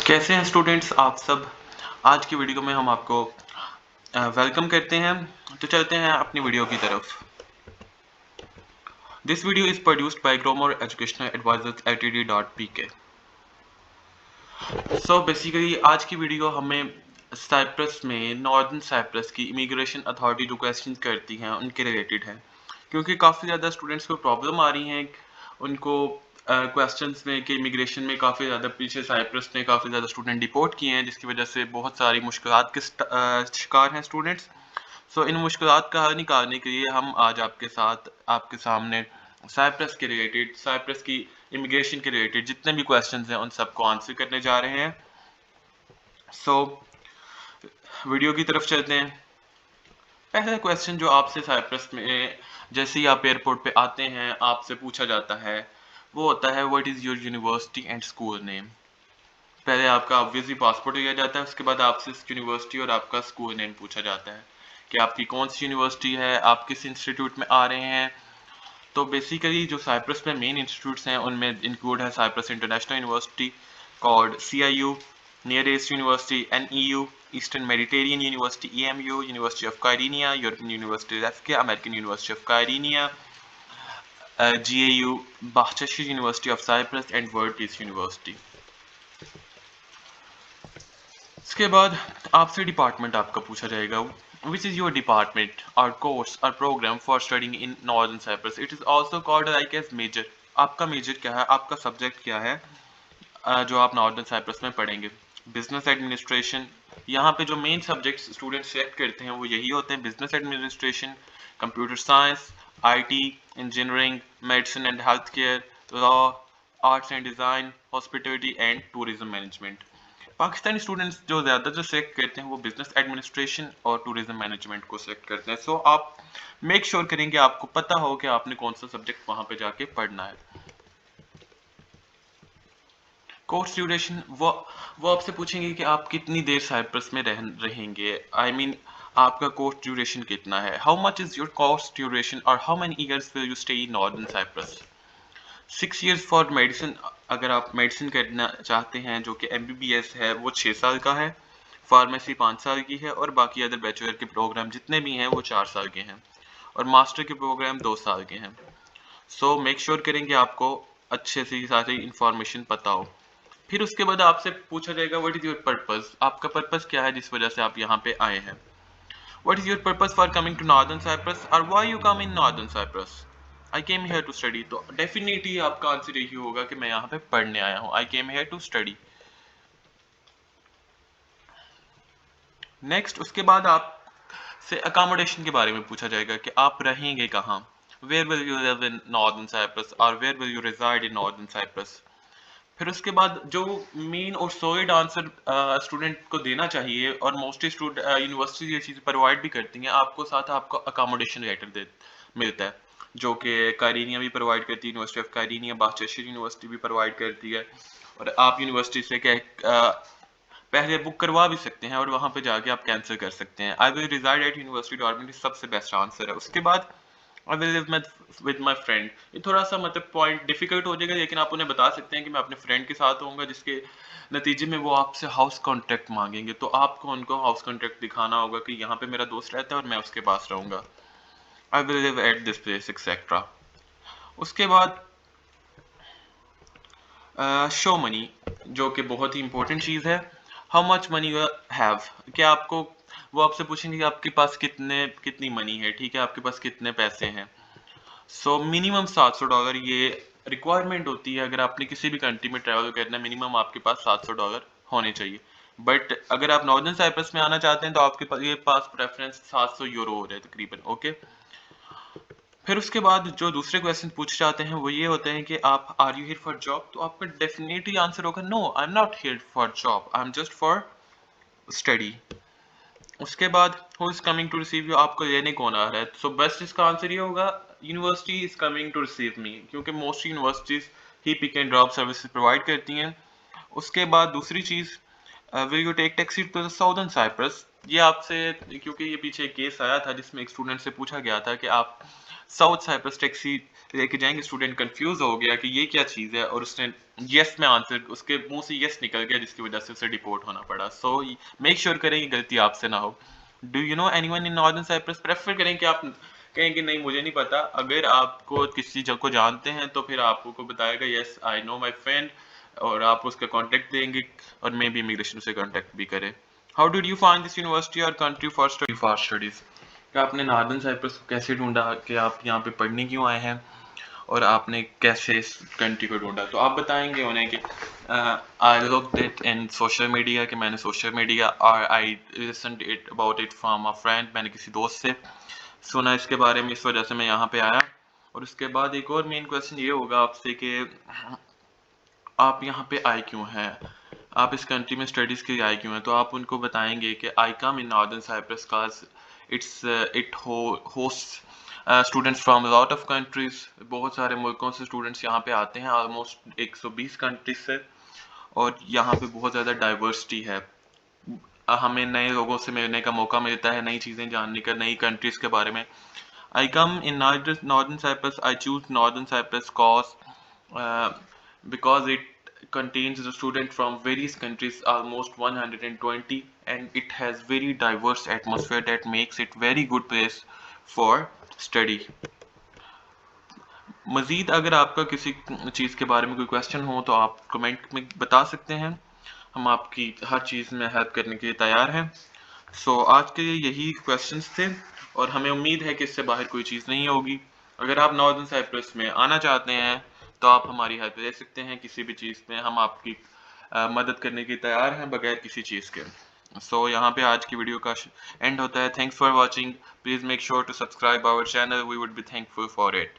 कैसे हैं स्टूडेंट्स आप सब। आज की वीडियो में हम आपको वेलकम करते हैं। तो चलते हैं अपनी वीडियो की तरफ। This video is produced by gromer educational advisers ltd.pk। So basically आज की वीडियो हमें साइप्रस में नॉर्दर्न साइप्रस की इमिग्रेशन अथॉरिटी जो क्वेश्चन करती हैं उनके रिलेटेड है, क्योंकि काफ़ी ज़्यादा स्टूडेंट्स को प्रॉब्लम आ रही हैं उनको क्वेश्चंस में कि इमिग्रेशन में काफ़ी ज़्यादा पीछे साइप्रस ने काफ़ी ज़्यादा स्टूडेंट डिपोर्ट किए हैं, जिसकी वजह से बहुत सारी मुश्किलात के शिकार हैं स्टूडेंट्स। सो इन मुश्किलात का हल निकालने के लिए हम आज आपके सामने साइप्रस के रिलेटेड, साइप्रस की इमिग्रेशन के रिलेटेड जितने भी क्वेश्चंस हैं उन सबको आंसर करने जा रहे हैं। सो वीडियो की तरफ चलते हैं। पहला क्वेश्चन जो आपसे साइप्रस में जैसे ही आप एयरपोर्ट पे आते हैं आपसे पूछा जाता है वो होता है what is your university and school name. पहले आपका ऑब्वियसली पासपोर्ट लिया जाता है, उसके बाद आपसे यूनिवर्सिटी और आपका स्कूल नेम पूछा जाता है कि आपकी कौन सी यूनिवर्सिटी है, आप किस इंस्टीट्यूट में आ रहे हैं। तो बेसिकली जो साइप्रस में मेन इंस्टीट्यूट्स हैं उनमें इंक्लूड है Cyprus International University called CIU, Near East University NEU, Eastern Mediterranean University EMU, University of Kyrenia, European University REFCA, American University of Kyrenia, GAU, Bahçeşehir University of Cyprus and World Peace University. इसके बाद आपसे department आपका पूछा जाएगा which is your department और course और program for studying in northern Cyprus. It is also called like as major. आपका major क्या है, आपका सब्जेक्ट क्या है जो आप नॉर्दर्न साइप्रस में पढ़ेंगे। बिजनेस एडमिनिस्ट्रेशन, यहाँ पे जो मेन सब्जेक्ट स्टूडेंट सेलेक्ट करते हैं वो यही होते हैं, business administration, computer science, IT, engineering, medicine and health care, law, arts and design, hospitality and tourism management. Pakistani students जो ज़्यादातर सेलेक्ट करते हैं वो बिजनेस एडमिनिस्ट्रेशन और टूरिज्म मैनेजमेंट को सेलेक्ट करते हैं। सो आप मेक श्योर करेंगे आपको पता हो कि आपने कौन सा सब्जेक्ट वहाँ पे जाके पढ़ना है। कोर्स ड्यूरेशन वो आपसे पूछेंगे कि आप कितनी देर साइप्रस में रहेंगे। आई मीन आपका कोर्स ड्यूरेशन कितना है, how much is your course duration और how many years will you stay in northern Cyprus. 6 years for medicine, अगर आप मेडिसिन करना चाहते हैं जो कि MBBS है वो 6 साल का है, फार्मेसी 5 साल की है और बाकी अदर बैचलर के प्रोग्राम जितने भी हैं वो 4 साल के हैं और मास्टर के प्रोग्राम 2 साल के हैं। सो मेक श्योर करेंगे आपको अच्छे से सारी इंफॉर्मेशन पता हो। फिर उसके बाद आपसे पूछा जाएगा व्हाट इज योर पर्पस, आपका पर्पस क्या है जिस वजह से आप यहाँ पे आए हैं। What is your purpose for coming to Northern Cyprus और why you come in northern Cyprus. I came here to study, तो डेफिनेटली आपका आंसर यही होगा कि मैं यहाँ पे पढ़ने आया हूँ, I came here to study. Next उसके बाद आप से अकोमोडेशन के बारे में पूछा जाएगा कि आप रहेंगे कहाँ, where will you live in northern Cyprus और where will you reside in northern Cyprus. फिर उसके बाद जो मेन और सॉलिड आंसर स्टूडेंट को देना चाहिए और मोस्टली यूनिवर्सिटी ये चीज़ प्रोवाइड भी करती हैं, आपको साथ आपको अकोमोडेशन लेटर दे मिलता है जो कि कायरीनिया भी प्रोवाइड करती है, यूनिवर्सिटी ऑफ कायरीनिया, बाचेशर यूनिवर्सिटी भी प्रोवाइड करती है। और आप यूनिवर्सिटी से पहले बुक करवा भी सकते हैं और वहाँ पे जाके आप कैंसिल कर सकते हैं। I will reside at university dormitory सबसे बेस्ट आंसर है। उसके बाद I will live with my friend, ये थोड़ा सा मतलब पॉइंट डिफिकल्ट हो जाएगा लेकिन आप उन्हें बता सकते हैं कि मैं अपने फ्रेंड के साथ होऊंगा, जिसके नतीजे में वो आपसे हाउस कॉन्ट्रैक्ट मांगेंगे, तो आपको उनको हाउस कॉन्ट्रैक्ट दिखाना होगा कि यहाँ पे मेरा दोस्त रहता है और मैं उसके पास रहूंगा। आई will live at this place etcetera. उसके बाद शो मनी, जो कि बहुत ही इंपॉर्टेंट चीज़ है। How much money you have, क्या आपको वो आपसे पूछेंगे कि आपके पास कितनी मनी है, ठीक है, आपके पास कितने पैसे हैं। सो मिनिमम $700 ये रिक्वायरमेंट होती है, अगर आपने किसी भी कंट्री में ट्रैवल करना है मिनिमम आपके पास $700 होने चाहिए। बट अगर आप नॉर्दर्न साइप्रस में आना चाहते हैं तो आपके पास ये पास प्रेफरेंस €700 हो जाए तकरीबन। ओके, फिर उसके बाद जो दूसरे क्वेश्चन पूछे जाते हैं वो ये होते हैं कि आप are you here for job, तो आपका डेफिनेटली आंसर होगा no, I am not here for job, I am just for study. उसके बाद who is coming to receive you, आपको लेने कौन आ रहा है। सो बेस्ट इसका आंसर ये होगा university is coming to receive me, क्योंकि मोस्ट यूनिवर्सिटीज ही pick and drop services provide करती हैं। उसके बाद दूसरी चीज़ will you take taxi to the southern Cyprus, ये आपसे क्योंकि ये पीछे एक केस आया था जिसमें एक स्टूडेंट से पूछा गया था कि आप साउथ साइप्रस टैक्सी लेके जाएंगे, स्टूडेंट कंफ्यूज हो गया कि ये क्या चीज़ है और उसने यस में आंसर, उसके मुंह से यस निकल गया जिसकी वजह से उसे डिपोर्ट होना पड़ा। सो मेक श्योर करें कि गलती आपसे ना हो। Do you know anyone in northern Cyprus? Prefer करें कि आप कहें कि नहीं मुझे नहीं पता। अगर आपको किसी जगह को जानते हैं तो फिर आपको बताएगा yes I know my friend, और आप उसका कांटेक्ट देंगे और मे भी इमिग्रेशन से कांटेक्ट भी करें। How did you find this university और कंट्री फॉर स्टडीज? कि आपने नॉर्दर्न साइप्रस को कैसे ढूंढा, कि आप यहाँ पे पढ़ने क्यों आए हैं, और आपने कैसे इस कंट्री को ढूंढा? तो आप बताएंगे उन्हें कि I looked it in social media, कि मैंने सोशल मीडिया और I listened it about it from a friend, मैंने किसी दोस्त से सुना इसके बारे में, इस वजह से मैं यहाँ पे आया। और उसके बाद एक और मेन क्वेश्चन ये होगा आपसे कि आप यहाँ पे आए क्यों हैं, आप इस कंट्री में स्टडीज़ के लिए आए क्यों हैं? तो आप उनको बताएंगे कि I come in northern Cyprus cause it host students from lot of countries, बहुत सारे मुल्कों से स्टूडेंट्स यहाँ पे आते हैं, ऑलमोस्ट 120 कंट्रीज से, और यहाँ पे बहुत ज़्यादा डाइवर्सिटी है। हमें नए लोगों से मिलने का मौका मिलता है, नई चीज़ें जानने का, नई कंट्रीज़ के बारे में। I come in northern Cyprus, I choose Northern Cyprus cause because it contains the student from various countries, almost 120, and it has very diverse atmosphere that makes it very good place for study. मज़ीद अगर आपका किसी चीज़ के बारे में कोई question हो तो आप कमेंट में बता सकते हैं, हम आपकी हर चीज़ में हेल्प करने के लिए तैयार हैं। सो आज के लिए यही क्वेश्चंस थे, और हमें उम्मीद है कि इससे बाहर कोई चीज़ नहीं होगी। अगर आप नॉर्दर्न साइप्रस में आना चाहते हैं तो आप हमारी हेल्प ले सकते हैं किसी भी चीज़ में, हम आपकी मदद करने के तैयार हैं बगैर किसी चीज़ के। सो यहाँ पे आज की वीडियो का एंड होता है। Thanks for watching, please make sure to subscribe our channel, we would be thankful for it.